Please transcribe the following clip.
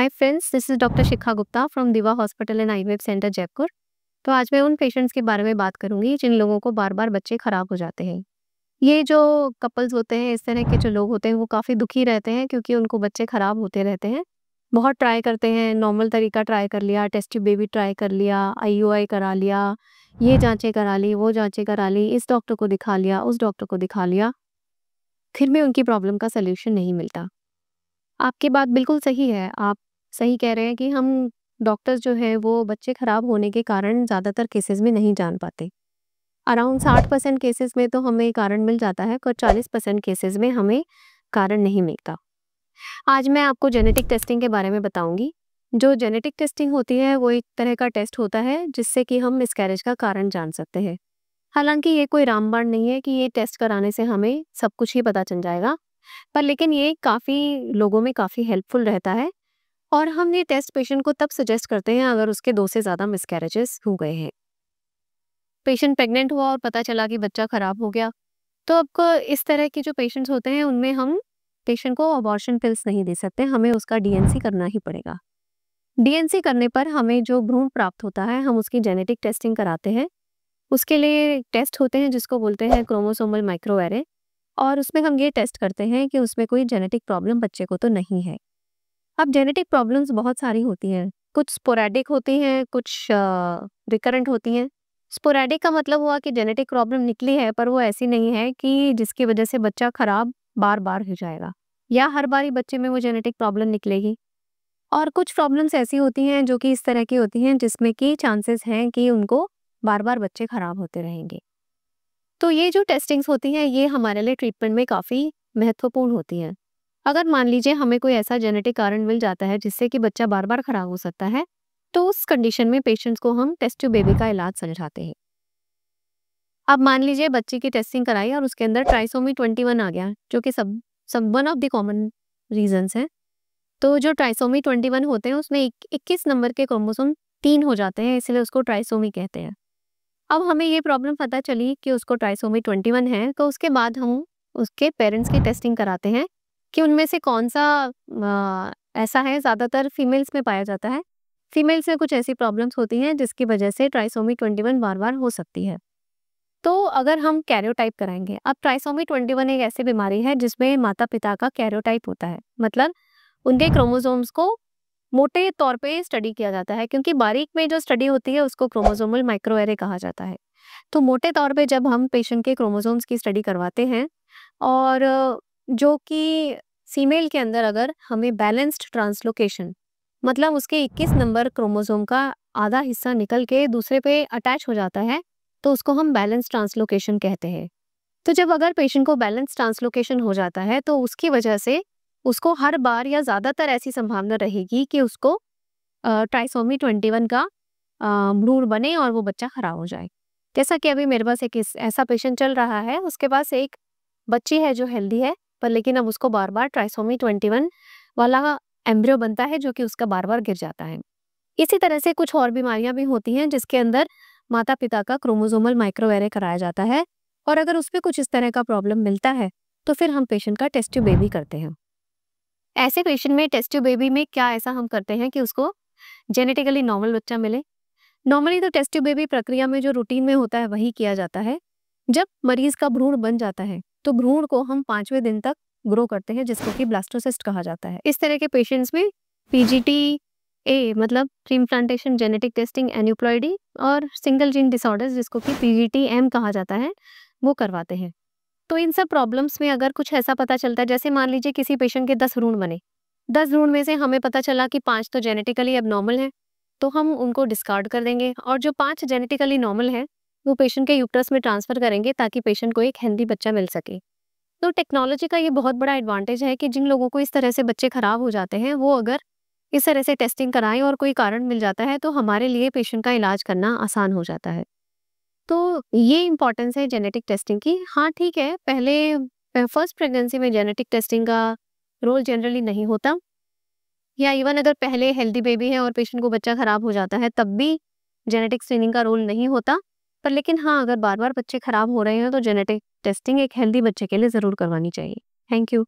Hi friends, this is doctor Shikha Gupta from Diva hospital and IVF centre Jaipur. तो आज मैं उन पेशेंट्स के बारे में बात करूंगी जिन लोगों को बार-बार बच्चे खराब हो जाते हैं। ये जो कपल्स होते हैं, इस तरह के जो लोग होते हैं, वो काफ़ी दुखी रहते हैं क्योंकि उनको बच्चे खराब होते रहते हैं। बहुत ट्राई करते हैं, नॉर्मल तरीका ट्राई कर लिया, टेस्ट ट्यूब बेबी ट्राई कर लिया, आईयूआई करा लिया, ये जाँचें करा ली, वो जाँचें करा ली, इस डॉक्टर को दिखा लिया, उस डॉक्टर को दिखा लिया, फिर भी उनकी प्रॉब्लम का सॉल्यूशन नहीं मिलता। आपकी बात बिल्कुल सही है। आप सही कह रहे हैं कि हम डॉक्टर्स जो हैं वो बच्चे खराब होने के कारण ज़्यादातर केसेस में नहीं जान पाते। अराउंड 60% केसेस में तो हमें कारण मिल जाता है, पर 40% केसेस में हमें कारण नहीं मिलता। आज मैं आपको जेनेटिक टेस्टिंग के बारे में बताऊंगी। जो जेनेटिक टेस्टिंग होती है वो एक तरह का टेस्ट होता है जिससे कि हम मिसकैरेज का कारण जान सकते हैं। हालांकि ये कोई रामबाण नहीं है कि ये टेस्ट कराने से हमें सब कुछ ही पता चल जाएगा, पर लेकिन ये काफ़ी लोगों में काफ़ी हेल्पफुल रहता है। और हम ये टेस्ट पेशेंट को तब सजेस्ट करते हैं अगर उसके 2 से ज़्यादा मिसकैरेजेस हो गए हैं। पेशेंट प्रेग्नेंट हुआ और पता चला कि बच्चा खराब हो गया, तो अब इस तरह के जो पेशेंट्स होते हैं उनमें हम पेशेंट को अबॉर्शन पिल्स नहीं दे सकते, हमें उसका डीएनसी करना ही पड़ेगा। डीएनसी करने पर हमें जो भ्रूण प्राप्त होता है, हम उसकी जेनेटिक टेस्टिंग कराते हैं। उसके लिए टेस्ट होते हैं जिसको बोलते हैं क्रोमोसोमल माइक्रोएरे, और उसमें हम ये टेस्ट करते हैं कि उसमें कोई जेनेटिक प्रॉब्लम बच्चे को तो नहीं है। अब जेनेटिक प्रॉब्लम्स बहुत सारी होती हैं, कुछ स्पोरैडिक होती हैं, कुछ रिकरेंट होती हैं। स्पोरैडिक का मतलब हुआ कि जेनेटिक प्रॉब्लम निकली है, पर वो ऐसी नहीं है कि जिसकी वजह से बच्चा खराब बार-बार हो जाएगा या हर बारी बच्चे में वो जेनेटिक प्रॉब्लम निकलेगी। और कुछ प्रॉब्लम्स ऐसी होती हैं जो कि इस तरह की होती हैं जिसमें कि चांसेस हैं कि उनको बार-बार बच्चे खराब होते रहेंगे। तो ये जो टेस्टिंग्स होती हैं ये हमारे लिए ट्रीटमेंट में काफ़ी महत्वपूर्ण होती हैं। अगर मान लीजिए हमें कोई ऐसा जेनेटिक कारण मिल जाता है जिससे कि बच्चा बार-बार खराब हो सकता है, तो उस कंडीशन में पेशेंट्स को हम टेस्ट ट्यूब बेबी का इलाज समझाते हैं। अब मान लीजिए बच्चे की टेस्टिंग कराई और उसके अंदर ट्राइसोमी 21 आ गया, जो कि सब one of the common reasons है। तो जो ट्राइसोमी 21 होते हैं उसमें 21 नंबर के क्रोमोसोम 3 हो जाते हैं, इसलिए उसको ट्राइसोमी कहते हैं। अब हमें ये प्रॉब्लम पता चली कि उसको ट्राइसोमी 21 है, तो उसके बाद हम उसके पेरेंट्स की टेस्टिंग कराते हैं कि उनमें से कौन-सा ऐसा है, ज़्यादातर फीमेल्स में पाया जाता है। फीमेल्स में कुछ ऐसी प्रॉब्लम्स होती हैं जिसकी वजह से ट्राइसोमी 21 बार-बार हो सकती है। तो अगर हम कैरियोटाइप कराएँगे, अब ट्राइसोमी 21 एक ऐसी बीमारी है जिसमें माता-पिता का कैरियोटाइप होता है। मतलब उनके क्रोमोसोम्स को मोटे तौर पे स्टडी किया जाता है, क्योंकि बारीक में जो स्टडी होती है उसको क्रोमोसोमल माइक्रोएरे कहा जाता है। तो मोटे तौर पे जब हम पेशेंट के क्रोमोसोम्स की स्टडी करवाते हैं और जो कि फीमेल के अंदर अगर हमें बैलेंस्ड ट्रांसलोकेशन, मतलब उसके 21 नंबर क्रोमोसोम का आधा हिस्सा निकल के दूसरे पे अटैच हो जाता है, तो उसको हम बैलेंस ट्रांसलोकेशन कहते हैं। तो जब अगर पेशेंट को बैलेंस ट्रांसलोकेशन हो जाता है तो उसकी वजह से उसको हर बार या ज़्यादातर ऐसी संभावना रहेगी कि उसको ट्राइसोमी 21 का भ्रूण बने और वो बच्चा खराब हो जाए। जैसा कि अभी मेरे पास एक ऐसा पेशेंट चल रहा है, उसके पास एक बच्ची है जो हेल्दी है, पर लेकिन अब उसको बार-बार ट्राइसोमी 21 वाला एम्ब्रियो बनता है जो कि उसका बार-बार गिर जाता है। इसी तरह से कुछ और बीमारियां भी होती हैं जिसके अंदर माता-पिता का क्रोमोसोमल माइक्रोएरे कराया जाता है, और अगर उसमें कुछ इस तरह का प्रॉब्लम मिलता है तो फिर हम पेशेंट का टेस्ट ट्यूब बेबी करते हैं। ऐसे पेशेंट में टेस्ट ट्यूब बेबी में क्या ऐसा हम करते हैं कि उसको जेनेटिकली नॉर्मल बच्चा मिले। नॉर्मली तो टेस्ट ट्यूब बेबी प्रक्रिया में जो रूटीन में होता है वही किया जाता है। जब मरीज का भ्रूण बन जाता है तो भ्रूण को हम 5वें दिन तक ग्रो करते हैं, जिसको कि ब्लास्टोसिस्ट कहा जाता है। इस तरह के पेशेंट्स में पीजीटी-ए मतलब pre implantation genetic testing aneuploidy और सिंगल जीन डिसऑर्डर्स, जिसको कि पीजीटी-एम कहा जाता है, वो करवाते हैं। तो इन सब प्रॉब्लम्स में अगर कुछ ऐसा पता चलता है, जैसे मान लीजिए किसी पेशेंट के 10 भ्रूण बने, 10 भ्रूण में से हमें पता चला कि 5 तो जेनेटिकली एबनॉर्मल हैं, तो हम उनको डिस्कार्ड कर देंगे और जो 5 जेनेटिकली नॉर्मल हैं वो पेशेंट के यूट्रस में ट्रांसफर करेंगे ताकि पेशेंट को एक हेल्दी बच्चा मिल सके। तो टेक्नोलॉजी का ये बहुत बड़ा एडवांटेज है कि जिन लोगों को इस तरह से बच्चे खराब हो जाते हैं, वो अगर इस तरह से टेस्टिंग कराएं और कोई कारण मिल जाता है तो हमारे लिए पेशेंट का इलाज करना आसान हो जाता है। तो ये इम्पोर्टेंस है जेनेटिक टेस्टिंग की। हाँ, ठीक है, पहले फर्स्ट प्रेगनेंसी में जेनेटिक टेस्टिंग का रोल जनरली नहीं होता, या इवन अगर पहले हेल्दी बेबी है और पेशेंट को बच्चा खराब हो जाता है तब भी जेनेटिक स्क्रीनिंग का रोल नहीं होता। पर लेकिन हाँ, अगर बार-बार बच्चे खराब हो रहे हैं तो जेनेटिक टेस्टिंग एक हेल्दी बच्चे के लिए ज़रूर करवानी चाहिए। Thank you.